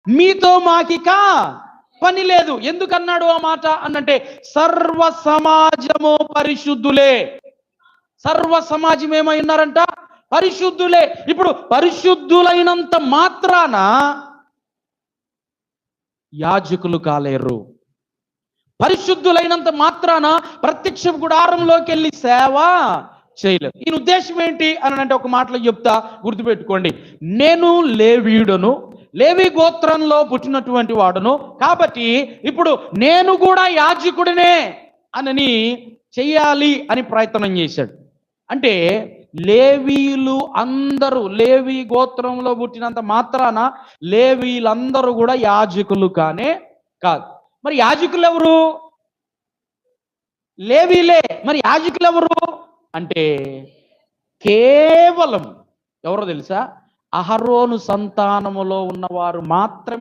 మీతో మాకిక పని లేదు. ఎందుకన్నాడు ఆ మాట అనంటే, సర్వ సమాజము పరిశుద్ధులే. సర్వ సమాజం ఏమై ఉన్నారంట? పరిశుద్ధులే. ఇప్పుడు పరిశుద్ధులైనంత మాత్రాన యాజకులు కాలేరు. పరిశుద్ధులైనంత మాత్రాన ప్రత్యక్ష గుడారంలోకి వెళ్ళి సేవ చేయలేరు. ఈ ఉద్దేశం ఏంటి అని అంటే ఒక మాటలో చెప్తా, గుర్తుపెట్టుకోండి. నేను లేవీయుడను, లేవి గోత్రంలో పుట్టినటువంటి వాడును, కాబట్టి ఇప్పుడు నేను కూడా యాజకుడినే అని చెయ్యాలి అని ప్రయత్నం చేశాడు. అంటే లేవీలు అందరూ, లేవి గోత్రంలో పుట్టినంత మాత్రాన లేవీలందరూ కూడా యాజకులు కానే కాదు. మరి యాజకులు ఎవరు? లేవీలే. మరి యాజకులు ఎవరు అంటే కేవలం ఎవరో తెలుసా? అహరోను సంతానములో ఉన్నవారు మాత్రమే